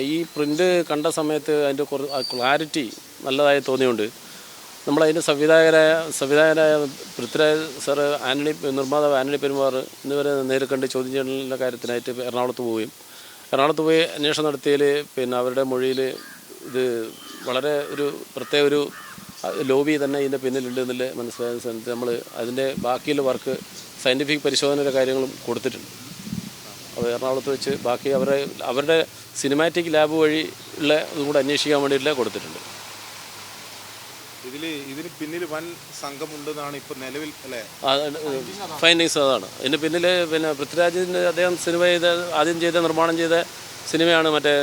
ഈ പ്രിൻ്റ് കണ്ട സമയത്ത് അതിൻ്റെ ക്ലാരിറ്റി നല്ലതായി തോന്നിയുകൊണ്ട് നമ്മളതിൻ്റെ സംവിധായകരായ പൃഥ്വിരാജ് സാറ്, നിർമ്മാതാവ് ആന്റണി പെരുമാർ എന്നിവരെ നേരിൽ കണ്ട് ചോദ്യം ചെയ്യലിൻ്റെ കാര്യത്തിനായിട്ട് എറണാകുളത്ത് പോയി അന്വേഷണം നടത്തിയതിൽ പിന്നെ അവരുടെ മൊഴിയിൽ ഇത് വളരെ ഒരു പ്രത്യേക ഒരു ലോബി തന്നെ ഇതിൻ്റെ പിന്നിലുണ്ട് എന്നുള്ള മനസ്സിലായ സ്ഥലത്ത് നമ്മൾ അതിൻ്റെ ബാക്കിയുള്ള വർക്ക് സയൻറ്റിഫിക് പരിശോധനയുടെ കാര്യങ്ങളും കൊടുത്തിട്ടുണ്ട്. അത് എറണാകുളത്ത് വെച്ച് ബാക്കി അവരുടെ സിനിമാറ്റിക് ലാബ് വഴി ഉള്ള ഇതും കൂടെ അന്വേഷിക്കാൻ വേണ്ടിയിട്ടുള്ള കൊടുത്തിട്ടുണ്ട്. ഇതിന് പിന്നിൽ വൻ സംഘമുണ്ടെന്നാണ് ഇപ്പോൾ നിലവിൽ അല്ലേ ഫൈൻഡിങ്സ്. അതാണ് ഇതിന് പിന്നിൽ. പിന്നെ പൃഥ്വിരാജിൻ്റെ അദ്ദേഹം ആദ്യം നിർമ്മാണം ചെയ്ത സിനിമയാണ് മറ്റേ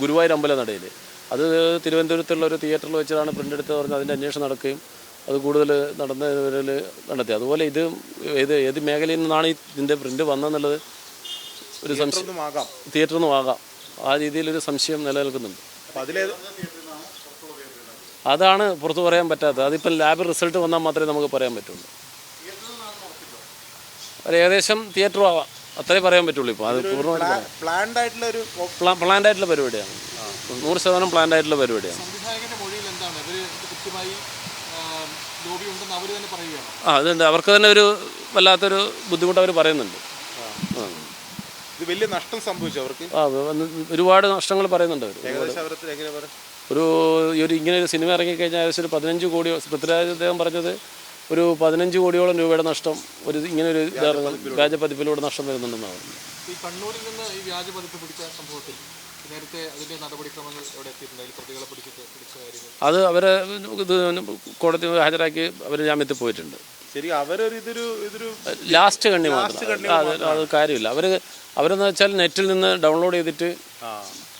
ഗുരുവായൂർ അമ്പലനടയിൽ. അത് തിരുവനന്തപുരത്തുള്ള ഒരു തിയേറ്ററിൽ വെച്ചാണ് പ്രിൻ്റ് എടുത്ത് പറഞ്ഞ് അതിൻ്റെ അന്വേഷണം നടക്കുകയും അത് കൂടുതൽ നടന്നവരിൽ നടത്തി. അതുപോലെ ഏത് മേഖലയിൽ നിന്നാണ് ഇതിൻ്റെ പ്രിൻ്റ് വന്നതെന്നുള്ളത് ഒരു സംശയം. തിയേറ്ററിൽ നിന്നും ആകാം. ആ രീതിയിലൊരു സംശയം നിലനിൽക്കുന്നുണ്ട്. അതാണ് പുറത്ത് പറയാൻ പറ്റാത്തത്. അതിപ്പോൾ ലാബ് റിസൾട്ട് വന്നാൽ മാത്രമേ നമുക്ക് പറയാൻ പറ്റുള്ളൂ. ഏകദേശം തിയേറ്ററും ആവാം, അത്രേ പറയാൻ പറ്റുള്ളൂ. ഇപ്പോൾ അത് പൂർണ്ണമായിട്ട് പ്ലാൻഡ് ആയിട്ടുള്ള പരിപാടിയാണ്. 100% പ്ലാൻഡ് ആയിട്ടുള്ള പരിപാടിയാണ്. അതുണ്ട്. അവർക്ക് തന്നെ ഒരു വല്ലാത്തൊരു ബുദ്ധിമുട്ട് അവർ പറയുന്നുണ്ട്. വലിയ നഷ്ടം സംഭവിച്ചു അവർക്ക്. ഒരുപാട് നഷ്ടങ്ങൾ പറയുന്നുണ്ട് അവർ. ഇങ്ങനെ ഒരു സിനിമ ഇറങ്ങിക്കഴിഞ്ഞാൽ ഏകദേശം ഒരു 15 കോടി, പൃഥ്വിരാജ് അദ്ദേഹം പറഞ്ഞത് ഒരു 15 കോടിയോളം രൂപയുടെ നഷ്ടം ഇങ്ങനെ ഒരു വ്യാജപതിപ്പിലൂടെ നഷ്ടം വരുന്നുണ്ടെന്നാണ്. ഈ കണ്ണൂരിൽ നിന്ന് ഈ വ്യാജപതിപ്പ് പിടിച്ച സംഭവത്തിൽ നേരത്തെ അതിൻ്റെ നടപടിക്രമങ്ങൾ എവിടെ എത്തിയിട്ടുണ്ട്? പ്രതികളെ പിടിച്ച കാര്യങ്ങൾ അത് അവരെ കോടതി ഹാജരാക്കി അവർ ജാമ്യത്തിൽ പോയിട്ടുണ്ട്. ശരി, ഇതൊരു ലാസ്റ്റ് കണ്ണി മാത്രം. അത് കാര്യമില്ല. അവരെന്ന് വെച്ചാൽ നെറ്റിൽ നിന്ന് ഡൗൺലോഡ് ചെയ്തിട്ട്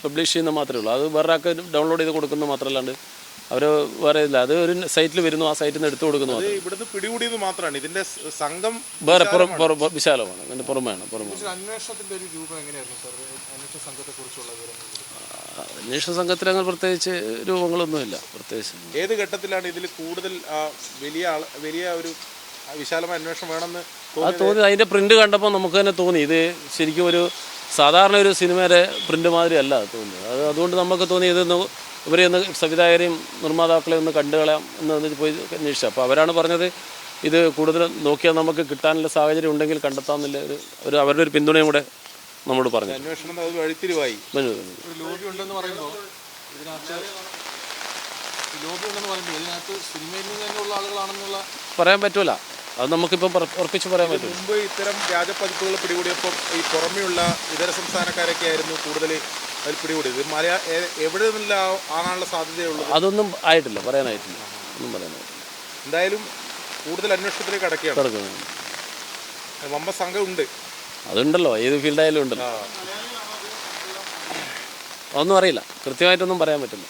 പബ്ലിഷ് ചെയ്യുന്ന മാത്രമേ ഉള്ളൂ. അത് വേറെ ആൾക്ക് ഡൗൺലോഡ് ചെയ്ത് കൊടുക്കുന്നത് മാത്രമല്ലാണ്ട് അവർ വേറെ ഇല്ല. അത് ഒരു സൈറ്റിൽ വരുന്നു, ആ സൈറ്റിൽ നിന്ന് എടുത്തു കൊടുക്കുന്നു. ഇവിടുന്ന് പിടികൂടിയത് മാത്രമാണ്. ഇതിന്റെ സംഘം വേറെ വിശാലമാണ്. അതിന്റെ പുറമെയാണ്. അന്വേഷണത്തിന്റെ ഒരു രൂപം എങ്ങനെയായിരുന്നു സാർ? അന്വേഷണ സംഘത്തെക്കുറിച്ചുള്ള അന്വേഷണ സംഘത്തിൽ അങ്ങനെ പ്രത്യേകിച്ച് രൂപങ്ങളൊന്നുമില്ല. പ്രത്യേകിച്ച് ഏത് ഘട്ടത്തിലാണ് ഇതിൽ കൂടുതൽ വലിയ ഒരു വിശാലമായ അന്വേഷണം വേണമെന്ന് തോന്നി? അതിന്റെ പ്രിന്റ് കണ്ടപ്പോൾ നമുക്ക് തന്നെ തോന്നി ഇത് ശരിക്കും ഒരു സാധാരണ ഒരു സിനിമയുടെ പ്രിന്റ് മാതിരി അല്ല തോന്നുന്നത്. അതുകൊണ്ട് നമുക്ക് തോന്നി ഇതൊന്ന് ഇവരെ ഒന്ന് സംവിധായകരെയും നിർമ്മാതാക്കളെ ഒന്ന് കണ്ടുകളയാം എന്ന് പോയി അന്വേഷിച്ചു. അപ്പോൾ അവരാണ് പറഞ്ഞത് ഇത് കൂടുതൽ നോക്കിയാൽ നമുക്ക് കിട്ടാനുള്ള സാഹചര്യം ഉണ്ടെങ്കിൽ കണ്ടെത്താമെന്നുള്ള അവരുടെ ഒരു പിന്തുണയും കൂടെ നമ്മോട് പറഞ്ഞു. അന്വേഷണം അത് വഴിത്തിരിവായി. ലോബി ഉണ്ടെന്ന് പറയുമ്പോൾ സിനിമയിൽ നിന്ന് തന്നെയുള്ള ആളുകളാണെന്നുള്ള പറയാൻ പറ്റൂല. അത് നമുക്കിപ്പം ഉറപ്പിച്ച് പറയാൻ പറ്റും. മുമ്പ് ഇത്തരം വ്യാജപതിപ്പുകൾ പിടികൂടിയപ്പോൾ ഈ പുറമെയുള്ള ഇതര സംസ്ഥാനക്കാരൊക്കെ ആയിരുന്നു കൂടുതൽ അതിൽ പിടികൂടിയത്. എവിടെ നിന്നില്ല ആകാനുള്ള സാധ്യതയുള്ളത്? അതൊന്നും ആയിട്ടില്ല, പറയാനായിട്ടില്ല. ഒന്നും പറയാനായിട്ടില്ല. എന്തായാലും കൂടുതൽ അന്വേഷണത്തിലേക്ക് കടക്കുകയാണ്. വമ്പ സംഘം ഉണ്ട്. അതുണ്ടല്ലോ, ഏത് ഫീൽഡായാലും ഉണ്ടല്ലോ. അതൊന്നും അറിയില്ല, കൃത്യമായിട്ടൊന്നും പറയാൻ പറ്റില്ല.